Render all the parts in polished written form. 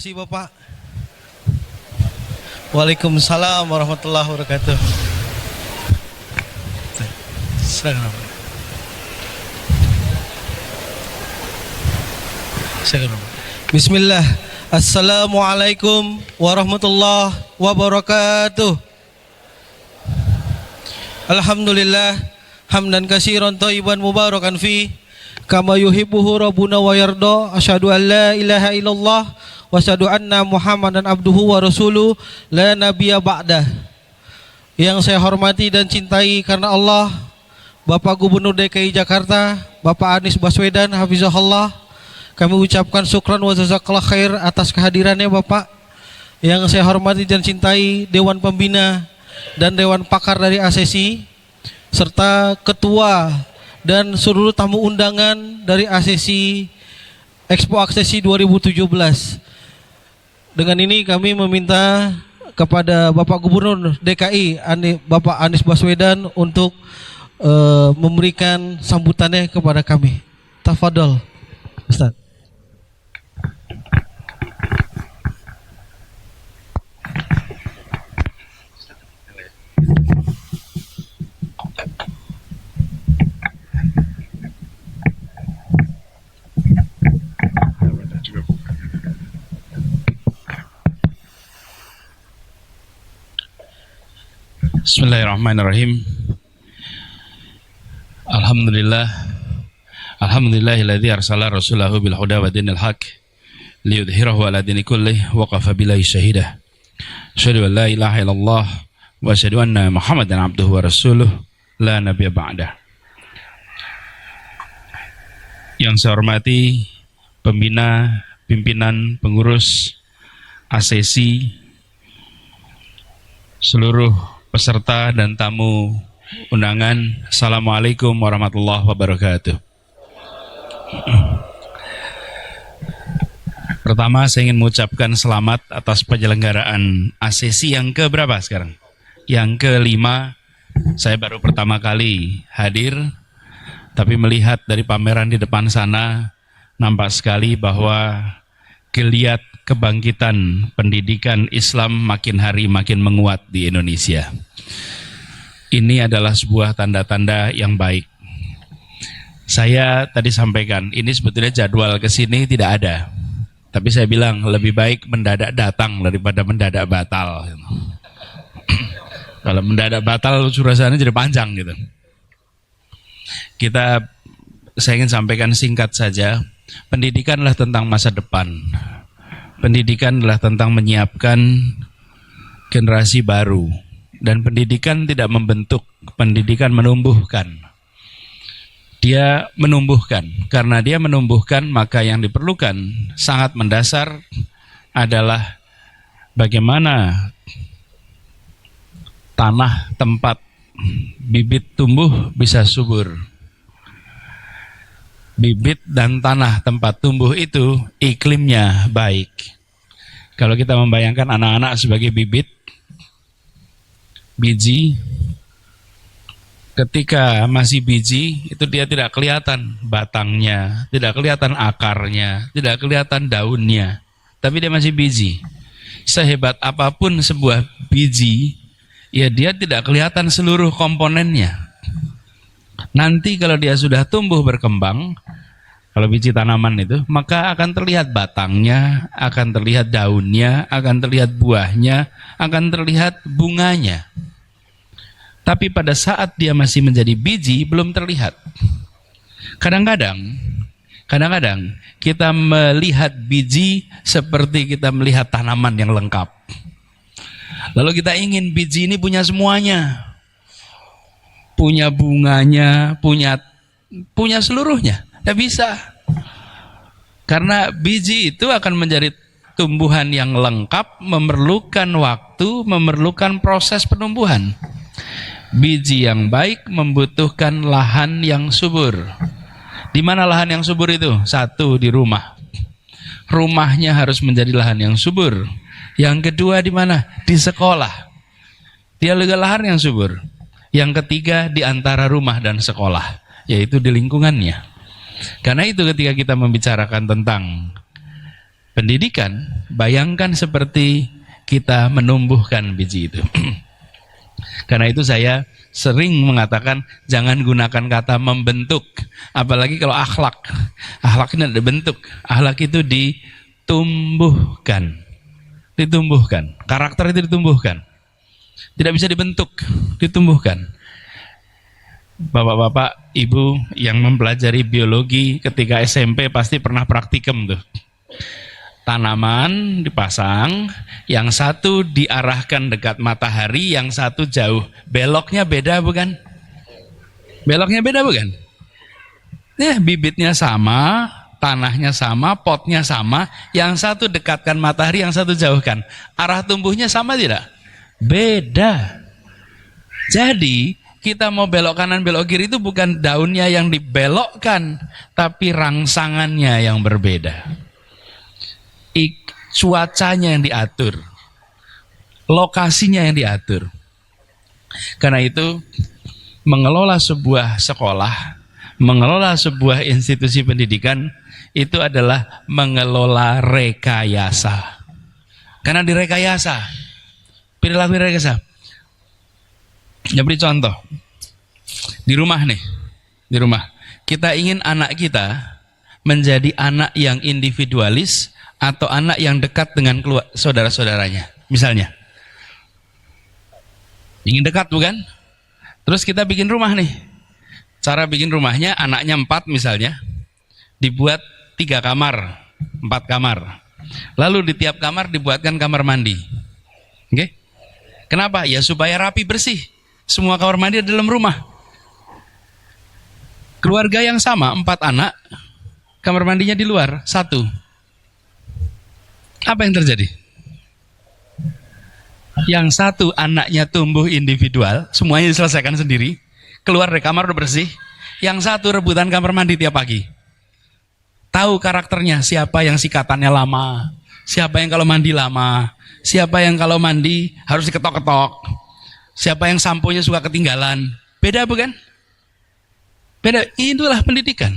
kasih Bapak. Waalaikumsalam warahmatullahi wabarakatuh. Silakan Bapak. Silakan Bapak. Bismillah. Assalamualaikum warahmatullahi wabarakatuh. Alhamdulillah hamdan katsiran thayyiban mubarakan fi kama yuhibbuhu rabbuna wa yarda. Asyhadu an la ilaha illallah wa asyhadu anna Muhammadan abduhu wa rasuluh la nabiyya ba'dah. Yang saya hormati dan cintai karena Allah, Bapak Gubernur DKI Jakarta, Bapak Anies Baswedan hafizahullah. Kami ucapkan syukran wa jazakallah khair atas kehadirannya Bapak. Yang saya hormati dan cintai Dewan Pembina dan Dewan Pakar dari ASESI, serta Ketua dan seluruh tamu undangan dari ASESI Expo Aksesi 2017. Dengan ini kami meminta kepada Bapak Gubernur DKI Bapak Anies Baswedan untuk memberikan sambutannya kepada kami. Tafadhol Ustaz. Bismillahirrahmanirrahim. Alhamdulillahilladzi arsala rasulahu bil huda wa dinil haq liyudhhirahu ala dini kullih wa qafa billahi syahida. Asyhadu an la ilaha illallah wa asyhadu anna Muhammadan abduhu wa rasuluh la nabiyya ba'dah. Yang saya hormati pembina, pimpinan, pengurus ASESI, seluruh peserta dan tamu undangan, Assalamualaikum warahmatullahi wabarakatuh. Pertama, saya ingin mengucapkan selamat atas penyelenggaraan ASESI yang keberapa sekarang? Yang kelima. Saya baru pertama kali hadir, tapi melihat dari pameran di depan sana, nampak sekali bahwa geliat kebangkitan pendidikan Islam makin hari makin menguat di Indonesia. Ini adalah sebuah tanda-tanda yang baik. Saya tadi sampaikan, ini sebetulnya jadwal ke sini tidak ada. Tapi saya bilang lebih baik mendadak datang daripada mendadak batal. Kalau mendadak batal suasana jadi panjang gitu. Saya ingin sampaikan singkat saja. Pendidikanlah tentang masa depan. Pendidikan adalah tentang menyiapkan generasi baru. Dan pendidikan tidak membentuk, pendidikan menumbuhkan. Dia menumbuhkan. Karena dia menumbuhkan, maka yang diperlukan sangat mendasar adalah bagaimana tanah tempat bibit tumbuh bisa subur. Bibit dan tanah tempat tumbuh itu iklimnya baik. Kalau kita membayangkan anak-anak sebagai biji, ketika masih biji itu dia tidak kelihatan batangnya, tidak kelihatan akarnya, tidak kelihatan daunnya, tapi dia masih biji. Sehebat apapun sebuah biji, ya dia tidak kelihatan seluruh komponennya. Nanti kalau dia sudah tumbuh berkembang, kalau biji tanaman itu, maka akan terlihat batangnya, akan terlihat daunnya, akan terlihat buahnya, akan terlihat bunganya. Tapi pada saat dia masih menjadi biji, belum terlihat. Kadang-kadang kita melihat biji seperti kita melihat tanaman yang lengkap. Lalu kita ingin biji ini punya semuanya. Punya bunganya, punya seluruhnya. Tidak bisa. Karena biji itu akan menjadi tumbuhan yang lengkap, memerlukan waktu, memerlukan proses penumbuhan. Biji yang baik membutuhkan lahan yang subur. Di mana lahan yang subur itu? Satu, di rumah. Rumahnya harus menjadi lahan yang subur. Yang kedua di mana? Di sekolah. Dia juga lahan yang subur. Yang ketiga di antara rumah dan sekolah, yaitu di lingkungannya. Karena itu ketika kita membicarakan tentang pendidikan, bayangkan seperti kita menumbuhkan biji itu. Karena itu saya sering mengatakan jangan gunakan kata membentuk, apalagi kalau akhlak. Akhlak ini ada bentuk, akhlak itu ditumbuhkan. Ditumbuhkan, karakter itu ditumbuhkan. Tidak bisa dibentuk, ditumbuhkan. Bapak-bapak, ibu yang mempelajari biologi ketika SMP pasti pernah praktikum tuh. Tanaman dipasang, yang satu diarahkan dekat matahari, yang satu jauh. Beloknya beda bukan? Beloknya beda bukan? Ya, bibitnya sama, tanahnya sama, potnya sama, yang satu dekatkan matahari, yang satu jauhkan. Arah tumbuhnya sama tidak? Beda. Jadi, kita mau belok kanan, belok kiri itu bukan daunnya yang dibelokkan, tapi rangsangannya yang berbeda. Cuacanya yang diatur, lokasinya yang diatur. Karena itu mengelola sebuah sekolah, mengelola sebuah institusi pendidikan itu adalah mengelola rekayasa. Karena direkayasa, perilaku rekayasa. Ya, beri contoh di rumah nih, di rumah kita ingin anak kita menjadi anak yang individualis atau anak yang dekat dengan saudara-saudaranya. Misalnya, ingin dekat bukan? Terus kita bikin rumah nih. Cara bikin rumahnya, anaknya 4 misalnya, dibuat 3 kamar, 4 kamar. Lalu di tiap kamar dibuatkan kamar mandi. Oke? Kenapa? Ya supaya rapi bersih. Semua kamar mandi ada dalam rumah. Keluarga yang sama, 4 anak, kamar mandinya di luar, 1. Apa yang terjadi? Yang satu anaknya tumbuh individual, semuanya diselesaikan sendiri, keluar dari kamar udah bersih. Yang satu rebutan kamar mandi tiap pagi. Tahu karakternya, siapa yang sikatannya lama, siapa yang kalau mandi lama, siapa yang kalau mandi harus diketok-ketok, siapa yang samponya suka ketinggalan. Beda bukan? Beda. Itulah pendidikan.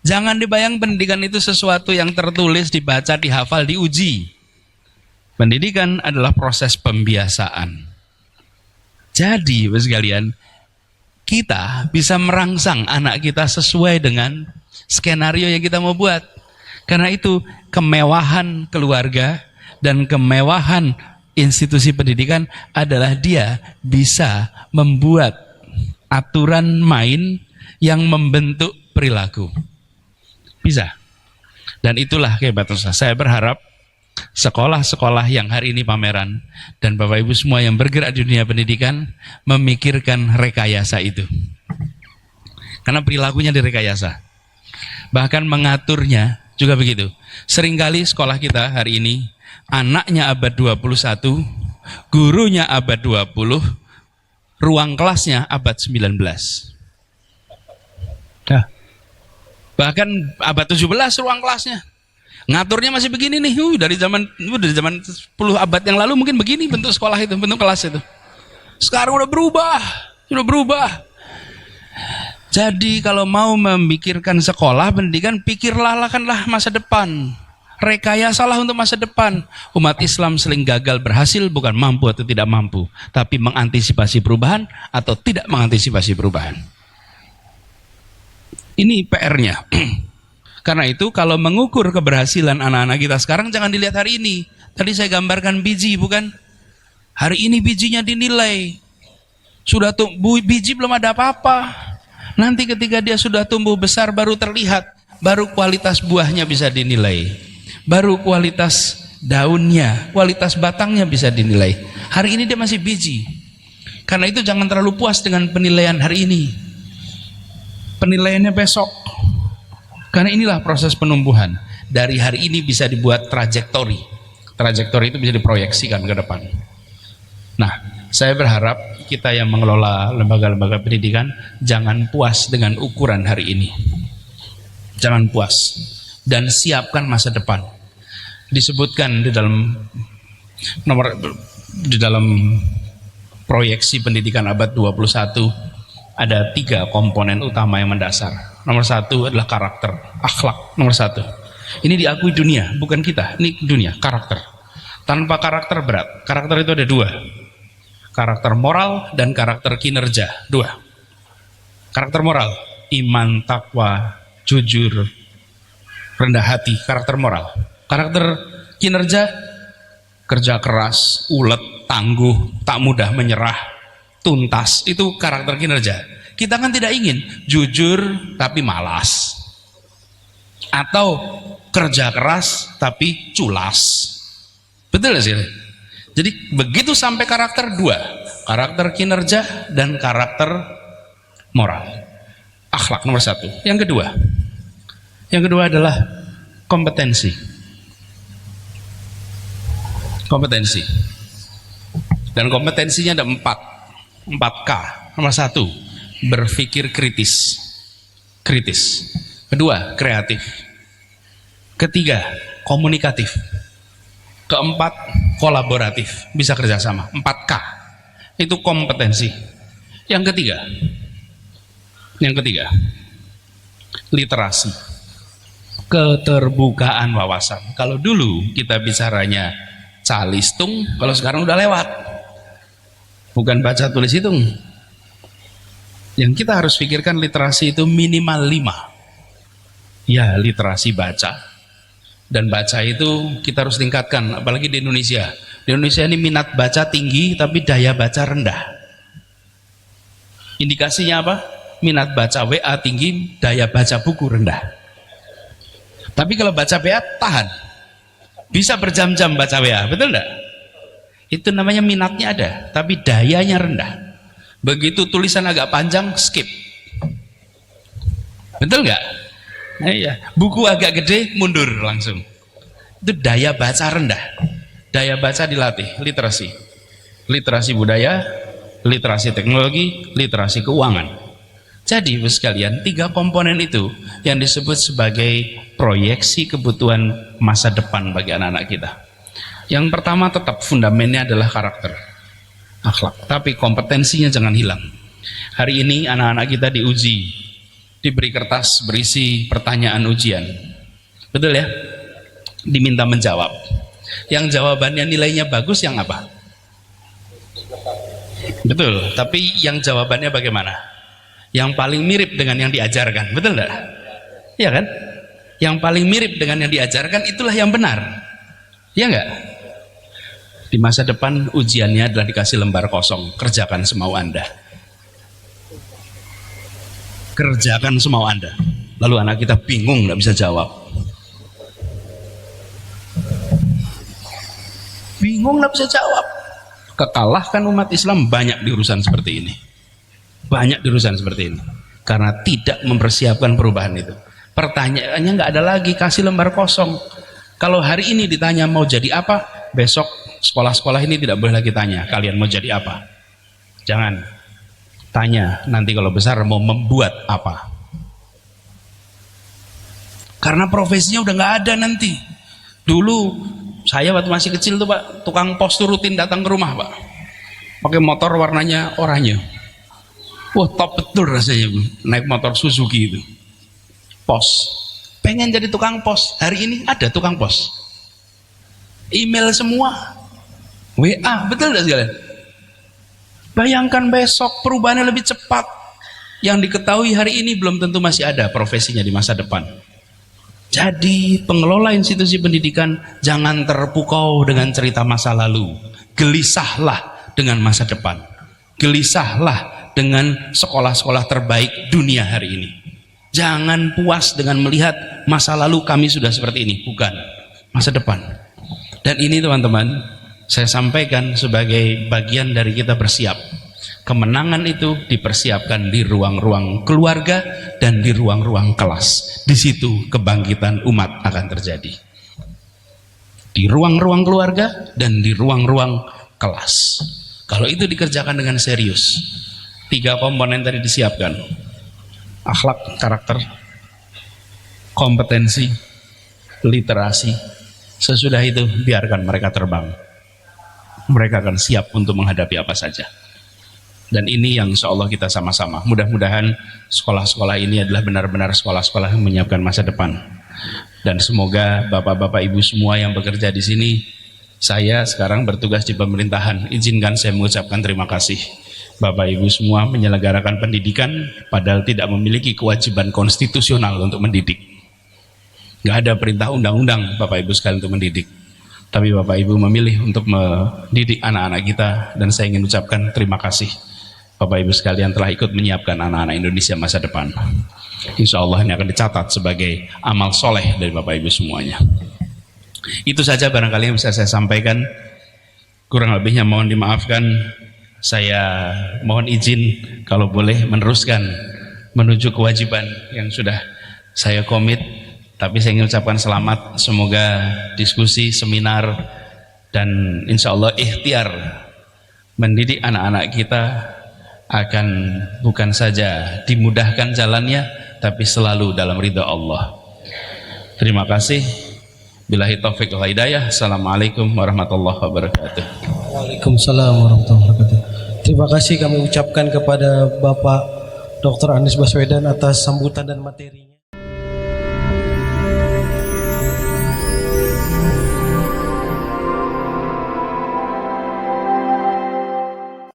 Jangan dibayang pendidikan itu sesuatu yang tertulis, dibaca, dihafal, diuji. Pendidikan adalah proses pembiasaan. Jadi, Bapak sekalian, kita bisa merangsang anak kita sesuai dengan skenario yang kita mau buat. Karena itu, kemewahan keluarga dan kemewahan institusi pendidikan adalah dia bisa membuat aturan main yang membentuk perilaku. Bisa. Dan itulah kehebatan saya berharap sekolah-sekolah yang hari ini pameran dan Bapak Ibu semua yang bergerak di dunia pendidikan memikirkan rekayasa itu. Karena perilakunya direkayasa. Bahkan mengaturnya juga begitu. Seringkali sekolah kita hari ini anaknya abad 21, gurunya abad 20, ruang kelasnya abad 19. Nah, bahkan abad 17 ruang kelasnya. Ngaturnya masih begini nih. Dari zaman 10 abad yang lalu mungkin begini bentuk sekolah itu, bentuk kelas itu. Sekarang udah berubah. Jadi kalau mau memikirkan sekolah pendidikan, pikirlah masa depan. Rekayasalah untuk masa depan. Umat Islam sering gagal berhasil bukan mampu atau tidak mampu, tapi mengantisipasi perubahan atau tidak mengantisipasi perubahan. Ini PR-nya. Karena itu kalau mengukur keberhasilan anak-anak kita sekarang jangan dilihat hari ini. Tadi saya gambarkan biji bukan? Hari ini bijinya dinilai. Sudah biji belum ada apa-apa. Nanti ketika dia sudah tumbuh besar baru terlihat. Baru kualitas buahnya bisa dinilai. Baru kualitas daunnya, kualitas batangnya bisa dinilai. Hari ini dia masih biji. Karena itu jangan terlalu puas dengan penilaian hari ini. Penilaiannya besok. Karena inilah proses penumbuhan. Dari hari ini bisa dibuat trajektori. Trajektori itu bisa diproyeksikan ke depan. Nah, saya berharap kita yang mengelola lembaga-lembaga pendidikan jangan puas dengan ukuran hari ini. Jangan puas. Dan siapkan masa depan. Disebutkan di dalam proyeksi pendidikan abad 21 ada 3 komponen utama yang mendasar. Nomor 1 adalah karakter, akhlak. Nomor 1. Ini diakui dunia, bukan kita. Ini dunia, karakter. Tanpa karakter berat. Karakter itu ada dua. Karakter moral dan karakter kinerja. Dua. Karakter moral, iman, takwa, jujur, rendah hati. Karakter moral. Karakter kinerja, kerja keras, ulet, tangguh, tak mudah menyerah, tuntas. Itu karakter kinerja. Kita kan tidak ingin jujur tapi malas, atau kerja keras tapi culas. Betul gak sih? Jadi begitu sampai karakter dua, karakter kinerja dan karakter moral. Akhlak nomor satu. Yang kedua adalah kompetensi. Kompetensi. Dan kompetensinya ada 4K. Nomor satu, berpikir kritis. Kritis. Kedua, kreatif. Ketiga, komunikatif. Keempat, kolaboratif, bisa kerjasama. 4K itu kompetensi. Yang ketiga, literasi, keterbukaan wawasan. Kalau dulu kita bicaranya calistung, kalau sekarang udah lewat, bukan baca tulis hitung. Yang kita harus pikirkan literasi itu minimal 5. Ya, literasi baca. Dan baca itu kita harus tingkatkan, apalagi di Indonesia. Di Indonesia ini minat baca tinggi, tapi daya baca rendah. Indikasinya apa? Minat baca WA tinggi, daya baca buku rendah. Tapi kalau baca WA tahan, bisa berjam-jam baca WA, betul enggak? Itu namanya minatnya ada, tapi dayanya rendah. Begitu tulisan agak panjang, skip. Betul enggak? Iya, buku agak gede mundur langsung. Itu daya baca rendah. Daya baca dilatih, literasi. Literasi budaya, literasi teknologi, literasi keuangan. Jadi Bapak sekalian, 3 komponen itu yang disebut sebagai proyeksi kebutuhan masa depan bagi anak-anak kita. Yang pertama tetap fundamennya adalah karakter, akhlak, tapi kompetensinya jangan hilang. Hari ini anak-anak kita diuji, diberi kertas berisi pertanyaan ujian, betul ya, diminta menjawab. Yang jawabannya nilainya bagus yang apa? Betul, tapi yang jawabannya bagaimana? Yang paling mirip dengan yang diajarkan, betul enggak? Iya kan? Yang paling mirip dengan yang diajarkan itulah yang benar, ya enggak? Di masa depan ujiannya adalah dikasih lembar kosong, kerjakan semau Anda. Kerjakan semau Anda. Lalu anak kita bingung, nggak bisa jawab. Bingung, nggak bisa jawab. Kekalahkan umat Islam banyak di urusan seperti ini. Banyak di urusan seperti ini. Karena tidak mempersiapkan perubahan itu. Pertanyaannya nggak ada lagi, kasih lembar kosong. Kalau hari ini ditanya mau jadi apa, besok sekolah-sekolah ini tidak boleh lagi tanya, kalian mau jadi apa? Jangan. Tanya nanti kalau besar mau membuat apa, karena profesinya udah nggak ada nanti. Dulu saya waktu masih kecil tuh Pak, tukang pos tuh rutin datang ke rumah Pak, pakai motor warnanya oranye. Wah, top betul rasanya naik motor Suzuki itu. Pos, pengen jadi tukang pos. Hari ini ada tukang pos, email semua, WA, betul gak sekalian? Bayangkan besok perubahannya lebih cepat. Yang diketahui hari ini belum tentu masih ada profesinya di masa depan. Jadi pengelola institusi pendidikan jangan terpukau dengan cerita masa lalu. Gelisahlah dengan masa depan. Gelisahlah dengan sekolah-sekolah terbaik dunia hari ini. Jangan puas dengan melihat masa lalu kami sudah seperti ini. Bukan, masa depan. Dan ini teman-teman, saya sampaikan sebagai bagian dari kita bersiap. Kemenangan itu dipersiapkan di ruang-ruang keluarga dan di ruang-ruang kelas. Di situ kebangkitan umat akan terjadi. Di ruang-ruang keluarga dan di ruang-ruang kelas. Kalau itu dikerjakan dengan serius, 3 komponen tadi disiapkan. Akhlak, karakter, kompetensi, literasi. Sesudah itu biarkan mereka terbang. Mereka akan siap untuk menghadapi apa saja. Dan ini yang insya Allah kita sama-sama. Mudah-mudahan sekolah-sekolah ini adalah benar-benar sekolah-sekolah yang menyiapkan masa depan. Dan semoga bapak-bapak ibu semua yang bekerja di sini, saya sekarang bertugas di pemerintahan, izinkan saya mengucapkan terima kasih. Bapak ibu semua menyelenggarakan pendidikan padahal tidak memiliki kewajiban konstitusional untuk mendidik. Nggak ada perintah undang-undang Bapak ibu sekalian untuk mendidik. Tapi Bapak ibu memilih untuk mendidik anak-anak kita, dan saya ingin ucapkan terima kasih. Bapak ibu sekalian telah ikut menyiapkan anak-anak Indonesia masa depan. Insya Allah ini akan dicatat sebagai amal soleh dari Bapak Ibu semuanya. Itu saja barangkali yang bisa saya sampaikan. Kurang lebihnya mohon dimaafkan. Saya mohon izin kalau boleh meneruskan menuju kewajiban yang sudah saya komit. Tapi saya ingin ucapkan selamat. Semoga diskusi, seminar, dan insya Allah ikhtiar mendidik anak-anak kita akan bukan saja dimudahkan jalannya, tapi selalu dalam ridha Allah. Terima kasih. Billahi taufiq wal hidayah. Assalamualaikum warahmatullahi wabarakatuh. Waalaikumsalam warahmatullahi wabarakatuh. Terima kasih kami ucapkan kepada Bapak Dr. Anies Baswedan atas sambutan dan materi.